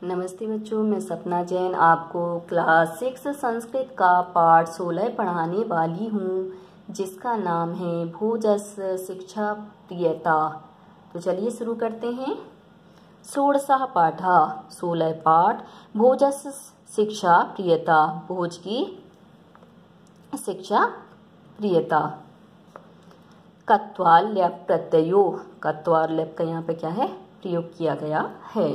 नमस्ते बच्चों, मैं सपना जैन आपको क्लास 6 संस्कृत का पाठ 16 पढ़ाने वाली हूँ, जिसका नाम है भोजस्य शिक्षा प्रियता। तो चलिए शुरू करते हैं। षोडशः पाठः 16 पाठ भोजस्य शिक्षा प्रियता, भोज की शिक्षा प्रियता। कत्वाल ल्यप प्रत्ययो, कत्वाल ल्यप का यहाँ पे क्या है प्रयोग किया गया है।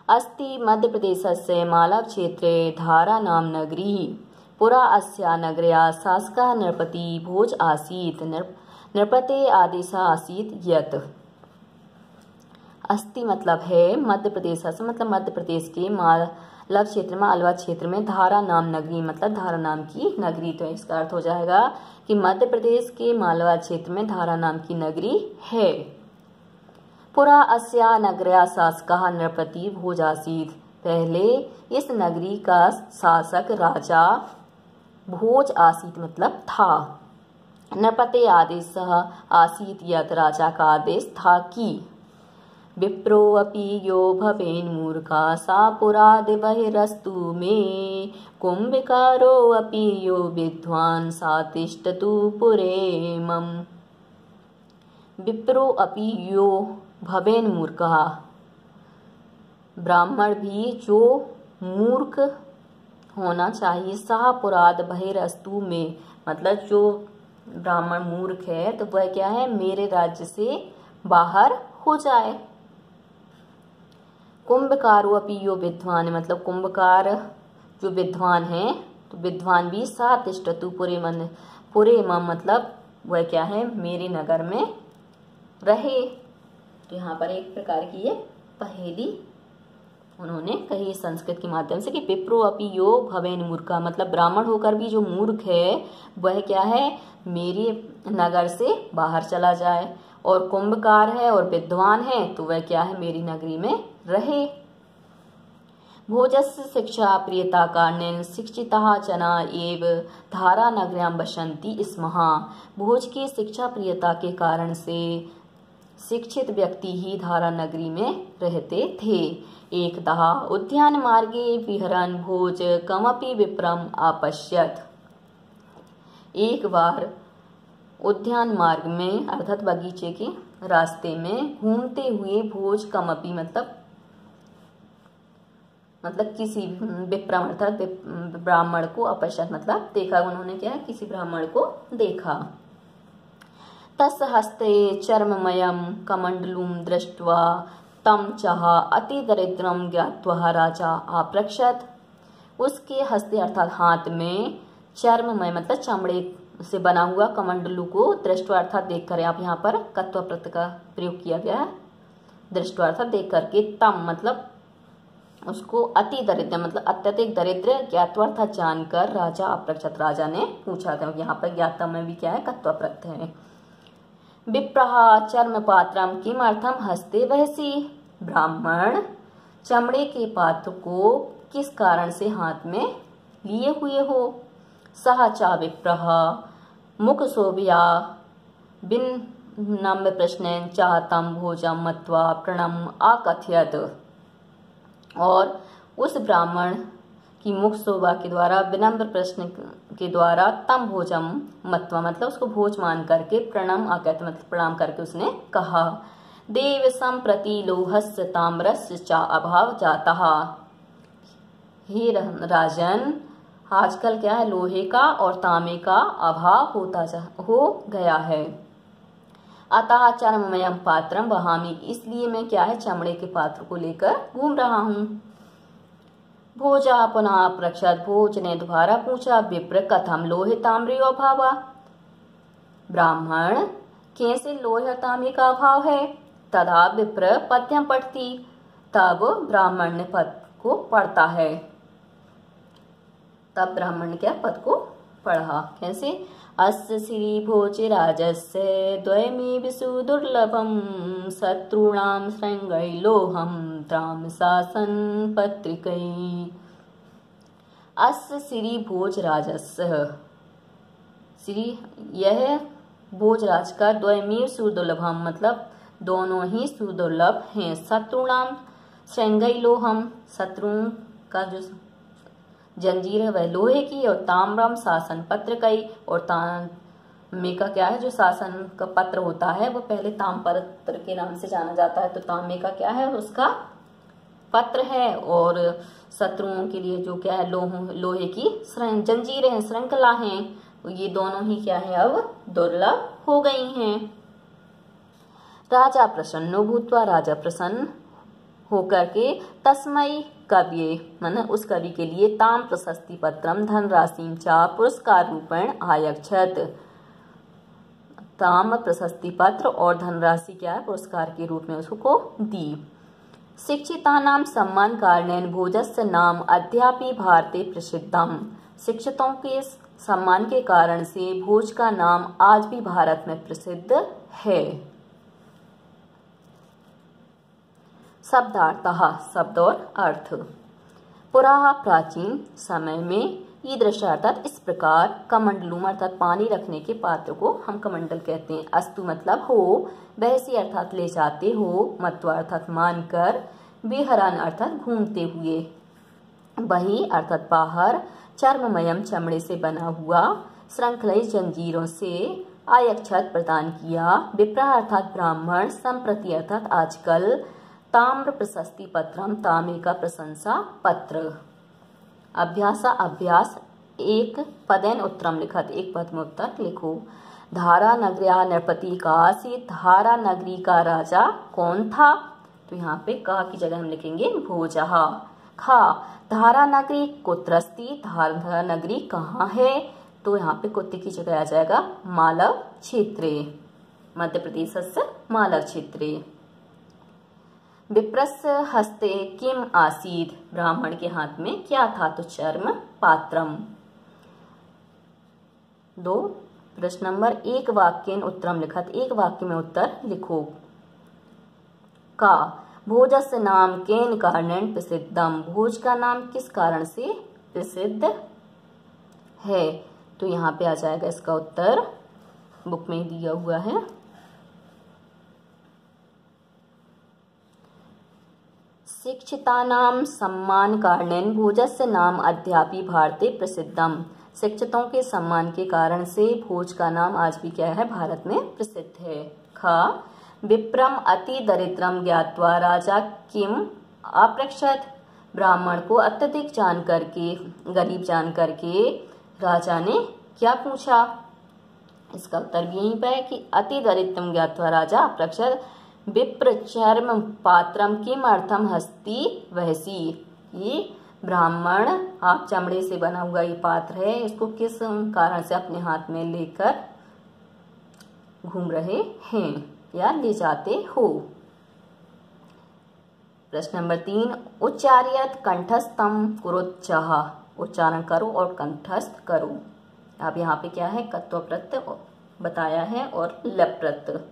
अस्ति मध्य प्रदेशस्य मालव क्षेत्रे धारा नाम नगरी, पुरा अस्या नगर्या शासकः नृपति भोज आसीत्, नृपते आदेशः आसीत् यत्। अस्ति मतलब है मध्य प्रदेश से, मतलब मध्य प्रदेश के मालव क्षेत्र में, अलवा क्षेत्र में धारा नाम नगरी मतलब धारा नाम की नगरी। तो इसका अर्थ हो जाएगा कि मध्य प्रदेश के मालवा क्षेत्र में धारा नाम की नगरी है। पुरा अस्या नगर्या शासकः नृपति भोज आसीत्, पहले इस नगरी का शासक राजा भोज आसीत् मतलब था। नृपते आदेशः आसीत् यत्, राजा का आदेश था कि विप्रोऽपि यो भवेन्मूर्खा सा पुरादिबहिरस्तु मे, कुम्भकारोऽपि यो विद्वान् सा तिष्ठतु पुरे मम। विप्रोऽपि यो भवेन मूर्खः, ब्राह्मण भी जो मूर्ख होना चाहिए, सह पुराद बहिरस्तु में मतलब जो ब्राह्मण मूर्ख है तो वह क्या है मेरे राज्य से बाहर हो जाए। कुंभकारो अपि यो विद्वान मतलब कुंभकार जो विद्वान है तो विद्वान भी सा तिष्ठतु पुरे मम मतलब वह क्या है मेरे नगर में रहे। तो यहाँ पर एक प्रकार की ये पहेली उन्होंने कही संस्कृत के माध्यम से कि विप्रो अपि यो भवेन मूर्खा मतलब ब्राह्मण होकर भी जो मूर्ख है वह क्या है मेरे नगर से बाहर चला जाए, और कुंभकार है और विद्वान है तो वह क्या है मेरी नगरी में रहे। भोजस्य शिक्षा प्रियता कारणेन शिक्षिताः जना एव धारा नगर्यां वसन्ति स्मः, भोज की शिक्षा प्रियता के कारण से शिक्षित व्यक्ति ही धारा नगरी में रहते थे। एकदा उद्यान मार्गे विहरन् भोज कमपि विप्रम आपश्यत्, एक बार उद्यान मार्ग में अर्थात बगीचे के रास्ते में घूमते हुए भोज कमपि मतलब किसी विप्रम अर्थात ब्राह्मण को अपश्यत् मतलब देखा, उन्होंने क्या किसी ब्राह्मण को देखा। तस्य हस्ते चर्ममयं कमण्डलुं दृष्ट्वा तं चः अतिदरिद्रं ज्ञात्वा राजा आप्रक्षत, उसके हस्ते अर्थात हाथ में चर्ममय मतलब चमड़े से बना हुआ कमंडलू को दृष्टवा अर्थात देख कर, आप यहाँ पर कत्वा प्रत्यय का प्रयोग किया गया है। दृष्टवा अर्थात देख करके, तम मतलब उसको, अति दरिद्र मतलब अत्यधिक दरिद्र, ज्ञात्वा अर्थात जानकर, राजा अप्रक्षत राजा ने पूछा था। यहाँ पर ज्ञाता में भी क्या है कत्वा प्रत्यय है। विप्रः चर्म पात्रम किमर्थम हस्ते वहसी, ब्राह्मण चमड़े के पात्र को किस कारण से हाथ में लिए हुए हो। सह चा विप्रः मुख शोभया बिन नम्र प्रश्नेन चाहतम भोजम मत्वा प्रणम आकथयत, और उस ब्राह्मण की मुख शोभा के द्वारा विनम्र प्रश्न के द्वारा तम भोजम मत्वा मतलब उसको भोज मान करके प्रणम आकत मतलब प्रणाम करके उसने कहा, देव संप्रति लोहस्य ताम्रस्य चा अभाव जाता, हे राजन आजकल क्या है लोहे का और तांबे का अभाव हो गया है। अतः चर्ममयम पात्रम वहामी, इसलिए मैं क्या है चमड़े के पात्र को लेकर घूम रहा हूँ। भोजा पुनः प्रक्षत, भोज ने दोबारा पूछा, विप्र कथम लोहे ताम्रियो अभावा, ब्राह्मण कैसे लोहे तांबे का अभाव है। तथा विप्र पद्यम पढ़ती, तब ब्राह्मण ने पद को पढ़ता है, तब ब्राह्मण ने क्या पद को पढ़ा कैसे। अस्य श्री भोज राजस्य द्वयमेव सुदुर्लभम, शत्रूणां श्रृंगैलोहम त्राम शासन पत्रिकै। अस्य श्री भोज राजस्य, श्री यह भोजराज का द्वयमेव सुदुर्लभम मतलब दोनों ही सुदुर्लभ हैं। शत्रुणाम श्रृंगैलोहम, शत्रुओं का जो जंजीर है वह लोहे की, और ताम्रम शासन पत्र कई, और तांबे का क्या है जो शासन का पत्र होता है वो पहले ताम्रपत्र के नाम से जाना जाता है, तो तांबे का क्या है उसका पत्र है। और शत्रुओं के लिए जो क्या है लोहे की जंजीरें हैं, श्रृंखला हैं, ये दोनों ही क्या है अब दुर्लभ हो गई हैं। राजा प्रसन्नो भूत्वा, राजा प्रसन्न होकर के तस्मय कवि माने उस कवि के लिए ताम प्रशस्ति पत्रम धनराशि चा पुरस्कार रूपेण आयक्षत, ताम प्रशस्ति पत्र और धनराशि क्या है पुरस्कार के रूप में उसको दी। शिक्षितानां सम्मान कारणेन भोजस्य नाम अद्यापि भारते प्रसिद्धम, शिक्षितों के सम्मान के कारण से भोज का नाम आज भी भारत में प्रसिद्ध है। शब्दार्थः, शब्द और अर्थ। पुरा प्राचीन समय में ईदृश अर्थात इस प्रकार, कमंडलूम अर्थात पानी रखने के पात्र को हम कमंडल कहते हैं। अस्तु मतलब हो, बहसी अर्थात ले जाते हो, मत्वा अर्थात मानकर, विहरन अर्थात घूमते हुए, बही अर्थात बाहर, चर्ममयम चमड़े से बना हुआ, श्रृंखलित जंजीरों से, आयक्षत प्रदान किया, विप्रा अर्थात ब्राह्मण, संप्रति अर्थात आजकल, ताम्र प्रशस्ति पत्रम तांबे का प्रशंसा पत्र। अभ्यास अभ्यास, एक पदेन उत्तरम लिखा, एक पद में उत्तर लिखो। धारा नगर्या नृपति का आसीत, धारा नगरी का राजा कौन था, तो यहाँ पे का की जगह हम लिखेंगे भोजः। खा, धारा नगरी कुत्रस्ति, धारा नगरी कहाँ है, तो यहाँ पे कुत्ते की जगह आ जाएगा मालव क्षेत्रे, मध्य प्रदेश से मालव क्षेत्रे। विप्रस्य हस्ते किम आसीत, ब्राह्मण के हाथ में क्या था, तो चर्म पात्रम। 2 प्रश्न नंबर, एक वाक्येन उत्तरम लिखा, एक वाक्य में उत्तर लिखो। का, भोजस्य नाम केन कारणेन प्रसिद्धम, भोज का नाम किस कारण से प्रसिद्ध है, तो यहाँ पे आ जाएगा इसका उत्तर, बुक में दिया हुआ है। शिक्षितानां सम्मान कारणेन भोजस्य नाम अद्यापि भारते प्रसिद्धम, शिक्षितों के सम्मान के कारण से भोज का नाम आज भी क्या है भारत में प्रसिद्ध है। ख, विप्रम अति दरिद्रम ज्ञात्वा राजा किम अपृच्छत, ब्राह्मण को अत्यधिक जान करके, गरीब जान करके राजा ने क्या पूछा, इसका उत्तर भी यहीं पे है कि अति दरिद्रम ज्ञात्वा राजा अपृच्छत विप्र चर्म पात्रम किम अर्थम हस्ति वहसी, ये ब्राह्मण आप चमड़े से बना हुआ ये पात्र है, इसको किस कारण से अपने हाथ में लेकर घूम रहे हैं या ले जाते हो। प्रश्न नंबर 3, उच्चार्यत कंठस्थम कुरुच्चः, उच्चारण करो और कंठस्थ करो। अब यहाँ पे क्या है कत्व प्रत्यय बताया है और लप प्रत्यय।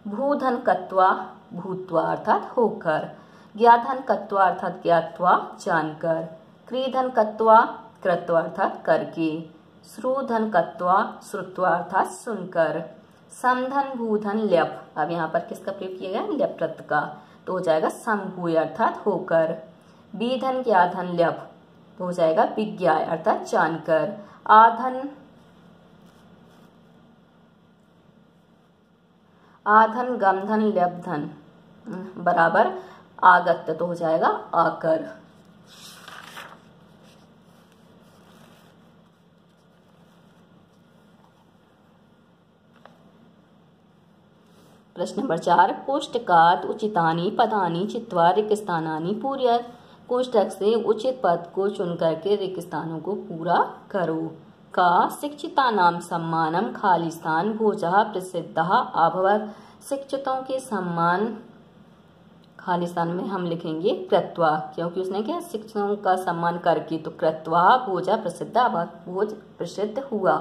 भूधन कत्वा भूत्वा अर्थात होकर, ज्ञाधन कत्वा अर्थात ज्ञात्वा जानकर, क्रीधन कत्वा कृत्वा अर्थात करके, श्रुधन कत्वा श्रुत्वा अर्थात सुनकर, समधन भूधन ल्यप, अब यहाँ पर किसका प्रयोग किया गया ल्यप प्रत्यय का, तो हो जाएगा समभूय अर्थात होकर, बीधन ज्ञाधन ल्यप तो हो जाएगा विज्ञाय अर्थात जानकर, आधन गमधन ल्यबधन बराबर आगत्य तो हो जाएगा आकर। प्रश्न नंबर 4, कोष्टकात उचितानि पदानि चित्वा रिक्त स्थानानि पूरयत, कोष्टक से उचित पद को चुन करके रिक्त स्थानों को पूरा करो। का, शिक्षितानां सम्मानम खाली स्थान भोजः प्रसिद्धः अभवत्, शिक्षितों के सम्मान खाली स्थान में हम लिखेंगे कृत्वा, क्योंकि उसने क्या शिक्षितों का सम्मान करके, तो कृत्वा भोज प्रसिद्ध अभवत्, भोज प्रसिद्ध हुआ।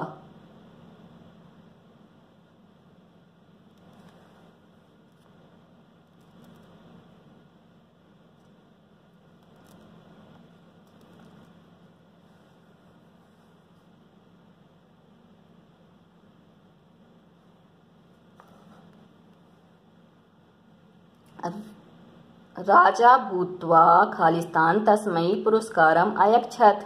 राजा भूत्वा खालिस्तान तस्मै पुरस्कारम अयच्छत्।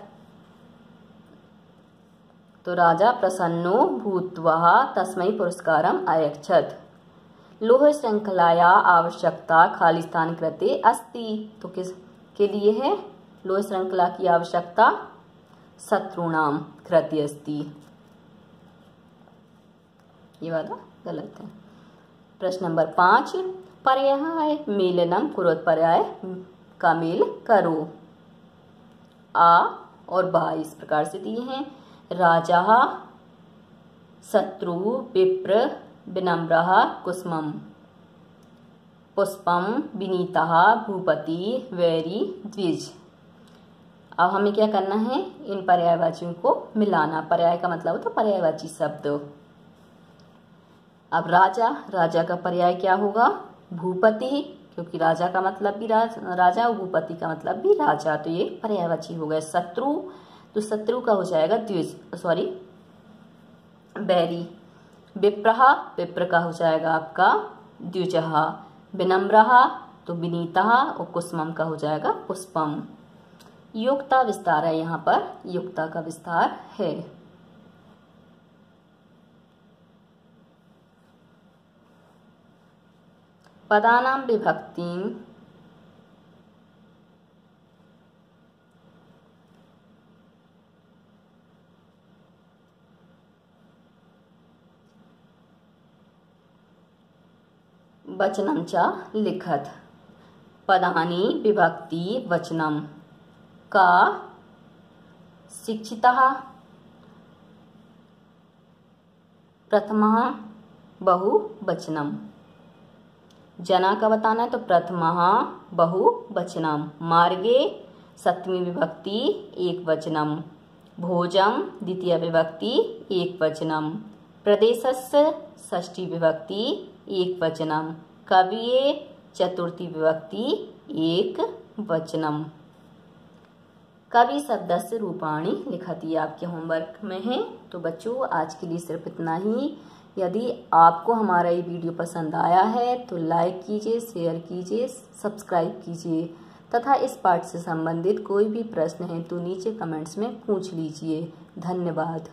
तो राजा प्रसन्नो भूत्वा तस्मै पुरस्कारम अयच्छत्। लोह श्रृंखलाया आवश्यकता खालिस्तान कृते अस्ति। तो किसके लिए है लोह श्रृंखला की आवश्यकता? शत्रुणाम कृते अस्ति। ये वाला गलत है। प्रश्न नंबर 5, पर्याय मेलनम कुरुत, पर्याय का मेल करो। आ और बा इस प्रकार से दिए हैं। राजा, शत्रु, विप्र, विनम्रः, कुसुमम्, पुष्पम, विनीतः, भूपति, वैरी, द्विज। अब हमें क्या करना है? इन पर्यायवाचियों को मिलाना। पर्याय का मतलब होता है पर्यायवाची शब्द। अब राजा, राजा का पर्याय क्या होगा? भूपति, क्योंकि राजा का मतलब भी राजा और भूपति का मतलब भी राजा, तो ये पर्यायवाची हो गया। शत्रु, तो शत्रु का हो जाएगा द्विज, सॉरी बैरी। विप्रः, विप्र का हो जाएगा आपका द्विजः। विनम्रः, तो विनीतः, और कुसुमम का हो जाएगा पुष्पम। युक्ता विस्तार है, यहाँ पर युक्ता का विस्तार है। पदानां विभक्तिं वचनं च लिखत। पदानि विभक्ति वचनं का शिक्षितः, प्रथमः बहुवचनम। जना का बताना है तो प्रथमः बहुवचनम। मार्गे सप्तमी विभक्ति एक वचनम। भोजम द्वितीय विभक्ति एक वचनम। प्रदेशस्य षष्ठी विभक्ति एक वचनम। कविये चतुर्थी विभक्ति एक वचनम। कवि शब्दस्य रूपाणि लिखति आपके होमवर्क में है। तो बच्चों आज के लिए सिर्फ इतना ही। यदि आपको हमारा ये वीडियो पसंद आया है तो लाइक कीजिए, शेयर कीजिए, सब्सक्राइब कीजिए तथा इस पाठ से संबंधित कोई भी प्रश्न है तो नीचे कमेंट्स में पूछ लीजिए। धन्यवाद।